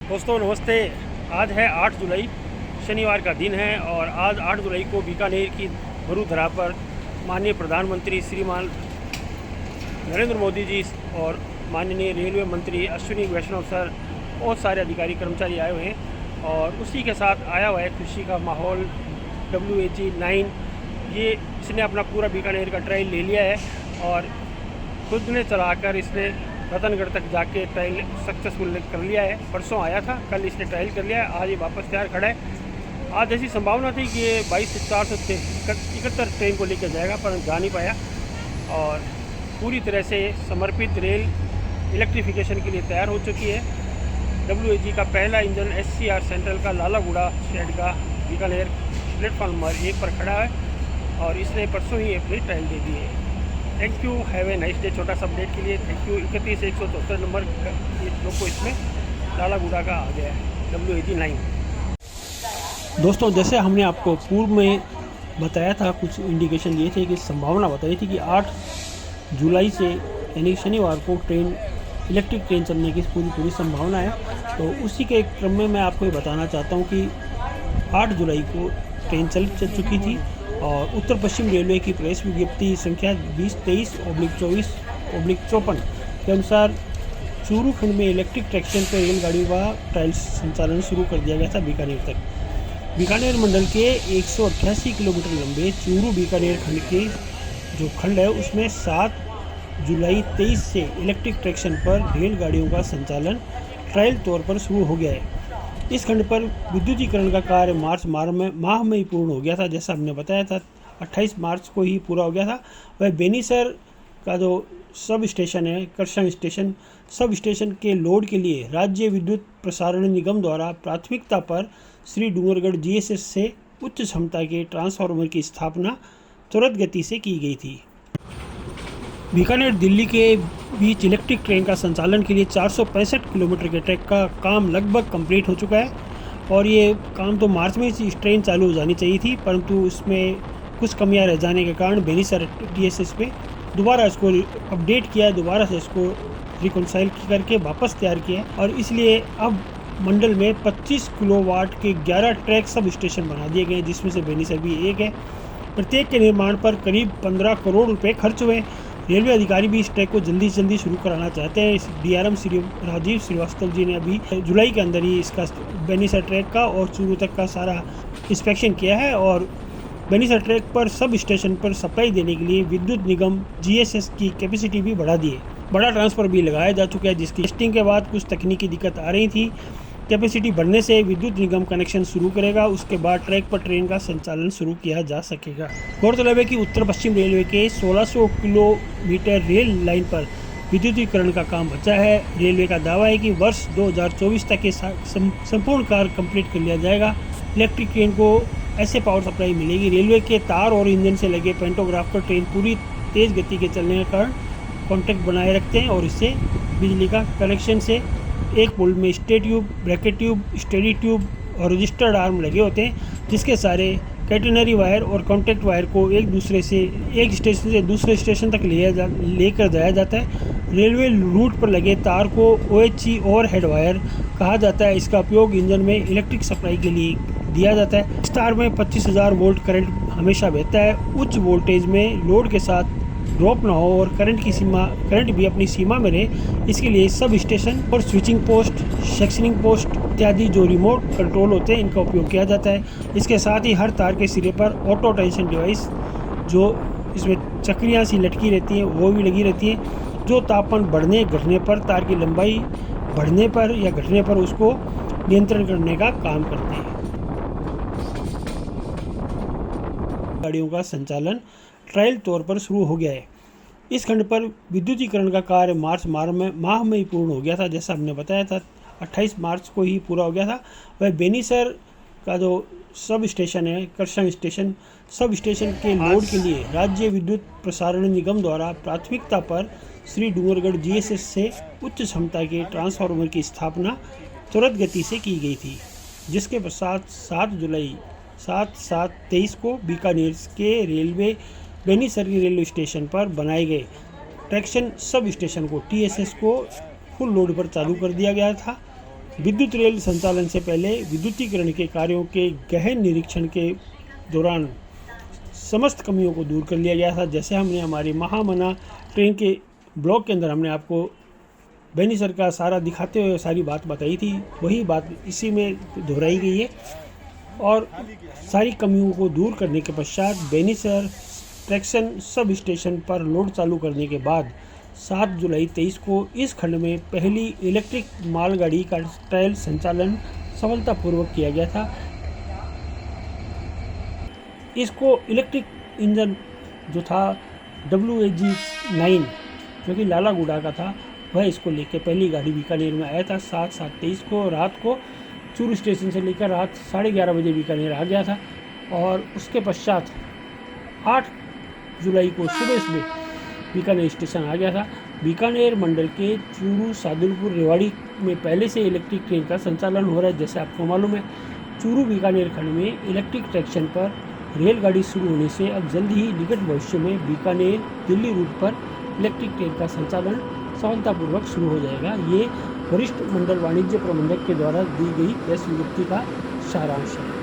दोस्तों नमस्ते। आज है 8 जुलाई, शनिवार का दिन है और आज 8 जुलाई को बीकानेर की मरुधरा पर माननीय प्रधानमंत्री श्रीमान नरेंद्र मोदी जी और माननीय रेलवे मंत्री अश्विनी वैष्णव सर, बहुत सारे अधिकारी कर्मचारी आए हुए हैं और उसी के साथ आया हुआ है खुशी का माहौल। WAG-9 ये इसने अपना पूरा बीकानेर का ट्रायल ले लिया है और खुद ने चलाकर इसने रतनगढ़ तक जाके ट्रायल सक्सेसफुल कर लिया है। परसों आया था, कल इसने ट्रायल कर लिया है, आज ये वापस तैयार खड़ा है। आज ऐसी संभावना थी कि ये 22 से 471 ट्रेन को लेकर जाएगा, पर जा नहीं पाया और पूरी तरह से समर्पित रेल इलेक्ट्रिफिकेशन के लिए तैयार हो चुकी है। WAG का पहला इंजन SCR सेंट्रल का लालागुड़ा शेड का बीकानेर प्लेटफॉर्म नंबर 1 पर खड़ा है और इसने परसों ही अपनी ट्रायल दे दी है। Thank you, have a nice day. छोटा सा अपडेट के लिए थैंक यू। 31,174 नंबर लोग को इसमें लालागुड़ा का आ गया है WAG-9। दोस्तों जैसे हमने आपको पूर्व में बताया था, कुछ इंडिकेशन दिए थे कि संभावना बताई थी कि 8 जुलाई से यानी शनिवार को ट्रेन इलेक्ट्रिक ट्रेन चलने की पूरी संभावना है। तो उसी के क्रम में मैं आपको ये बताना चाहता हूँ कि 8 जुलाई को ट्रेन चल चुकी थी और उत्तर पश्चिम रेलवे की प्रेस विज्ञप्ति संख्या 2023/24/54 के अनुसार चूरू खंड में इलेक्ट्रिक ट्रैक्शन पर रेलगाड़ियों का ट्रायल संचालन शुरू कर दिया गया था बीकानेर तक। बीकानेर मंडल के 188 किलोमीटर लंबे चूरू बीकानेर खंड के जो खंड है उसमें 7 जुलाई 23 से इलेक्ट्रिक ट्रैक्शन पर रेलगाड़ियों का संचालन ट्रायल तौर पर शुरू हो गया है। इस खंड पर विद्युतीकरण का कार्य मार्च माह में ही पूर्ण हो गया था, जैसा हमने बताया था 28 मार्च को ही पूरा हो गया था। वह बेनीसर का जो सब स्टेशन है, करसंग स्टेशन, सब स्टेशन के लोड के लिए राज्य विद्युत प्रसारण निगम द्वारा प्राथमिकता पर श्री डूंगरगढ़ GSS से उच्च क्षमता के ट्रांसफार्मर की स्थापना त्वरित गति से की गई थी। बीकानेर दिल्ली के बीच इलेक्ट्रिक ट्रेन का संचालन के लिए 465 किलोमीटर के ट्रैक का काम लगभग कंप्लीट हो चुका है और ये काम तो मार्च में ही ट्रेन चालू हो जानी चाहिए थी, परंतु इसमें कुछ कमियां रह जाने के कारण बेनीसर DSS पे दोबारा इसको अपडेट किया है, दोबारा से इसको रिकॉन्साइल करके वापस तैयार किया है और इसलिए अब मंडल में 25 किलोवाट के 11 ट्रैक सब स्टेशन बना दिए गए हैं, जिसमें से बेनीसर भी एक है। प्रत्येक के निर्माण पर करीब 15 करोड़ रुपये खर्च हुए। रेलवे अधिकारी भी इस ट्रैक को जल्दी से जल्दी शुरू कराना चाहते हैं। DRM राजीव श्रीवास्तव जी ने अभी जुलाई के अंदर ही इसका बेनीसर ट्रैक का और चूरू तक का सारा इंस्पेक्शन किया है और बेनीसर ट्रैक पर सब स्टेशन पर सप्लाई देने के लिए विद्युत निगम GSS की कैपेसिटी भी बढ़ा दी है। बड़ा ट्रांसफर भी लगाया जा चुका है, जिसकी टेस्टिंग के बाद कुछ तकनीकी दिक्कत आ रही थी। कैपेसिटी बढ़ने से विद्युत निगम कनेक्शन शुरू करेगा, उसके बाद ट्रैक पर ट्रेन का संचालन शुरू किया जा सकेगा। गौरतलब है कि उत्तर पश्चिम रेलवे के 1600 किलोमीटर रेल लाइन पर विद्युतीकरण का काम बचा है। रेलवे का दावा है कि वर्ष 2024 तक ये संपूर्ण कार्य कंप्लीट कर लिया जाएगा। इलेक्ट्रिक ट्रेन को ऐसे पावर सप्लाई मिलेगी। रेलवे के तार और इंजन से लगे पेंटोग्राफ पर ट्रेन पूरी तेज़ गति के चलने के कारण कॉन्टैक्ट बनाए रखते हैं और इससे बिजली का कनेक्शन से एक पोल में stay tube, bracket tube, steady tube और रजिस्टर्ड आर्म लगे होते हैं, जिसके सारे कैटेनरी वायर और कॉन्टैक्ट वायर को एक स्टेशन से दूसरे स्टेशन तक लेकर जाया जाता है। रेलवे रूट पर लगे तार को OHE ओवर हेड वायर कहा जाता है। इसका उपयोग इंजन में इलेक्ट्रिक सप्लाई के लिए दिया जाता है। इस तार में 25,000 वोल्ट करंट हमेशा बहता है। उच्च वोल्टेज में लोड के साथ ड्रॉप ना हो और करंट भी अपनी सीमा में रहे, इसके लिए सब स्टेशन और स्विचिंग पोस्ट, सेक्शनिंग पोस्ट इत्यादि जो रिमोट कंट्रोल होते हैं इनका उपयोग किया जाता है। इसके साथ ही हर तार के सिरे पर ऑटो टेंशन डिवाइस, जो इसमें चक्रियाँ सी लटकी रहती हैं, वो भी लगी रहती हैं, जो तापमान बढ़ने घटने पर, तार की लंबाई बढ़ने पर या घटने पर उसको नियंत्रण करने का काम करते हैं। गाड़ियों का संचालन ट्रायल तौर पर शुरू हो गया है। इस खंड पर विद्युतीकरण का कार्य मार्च माह में ही पूर्ण हो गया था, जैसा हमने बताया था 28 मार्च को ही पूरा हो गया था। वह बेनीसर का जो सब स्टेशन है, करसंग स्टेशन, सब स्टेशन के लोड के लिए राज्य विद्युत प्रसारण निगम द्वारा प्राथमिकता पर श्री डूंगरगढ़ GSS से उच्च क्षमता के ट्रांसफार्मर की स्थापना त्वरित गति से की गई थी, जिसके पश्चात 7 जुलाई 7/7/23 को बीकानेर के बेनीसर रेलवे स्टेशन पर बनाए गए ट्रैक्शन सब स्टेशन को TSS को फुल लोड पर चालू कर दिया गया था विद्युत रेल संचालन से पहले विद्युतीकरण के कार्यों के गहन निरीक्षण के दौरान समस्त कमियों को दूर कर लिया गया था। जैसे हमने हमारी महामना ट्रेन के ब्लॉग के अंदर हमने आपको बेनीसर का सारा दिखाते हुए सारी बात बताई थी, वही बात इसी में दोहराई गई है। और सारी कमियों को दूर करने के पश्चात बेनीसर ट्रैक्शन सब स्टेशन पर लोड चालू करने के बाद 7 जुलाई 23 को इस खंड में पहली इलेक्ट्रिक मालगाड़ी का ट्रायल संचालन सफलतापूर्वक किया गया था। इसको इलेक्ट्रिक इंजन जो था WAG-9 जो कि लालागुड़ा का था, वह इसको लेकर पहली गाड़ी बीकानेर में आया था। 7/7/23 को रात को चूरू स्टेशन से लेकर रात 11:30 बजे बीकानेर आ गया था। और उसके पश्चात 8 जुलाई को सुबह बीकानेर स्टेशन आ गया था। बीकानेर मंडल के चूरू, सादुलपुर, रेवाड़ी में पहले से इलेक्ट्रिक ट्रेन का संचालन हो रहा है। जैसे आपको मालूम है, चूरू बीकानेर खंड में इलेक्ट्रिक ट्रैक्शन पर रेलगाड़ी शुरू होने से अब जल्द ही निकट भविष्य में बीकानेर दिल्ली रूट पर इलेक्ट्रिक ट्रेन का संचालन सफलतापूर्वक शुरू हो जाएगा। ये वरिष्ठ मंडल वाणिज्य प्रबंधक के द्वारा दी गई प्रेस विज्ञप्ति का सारांश है।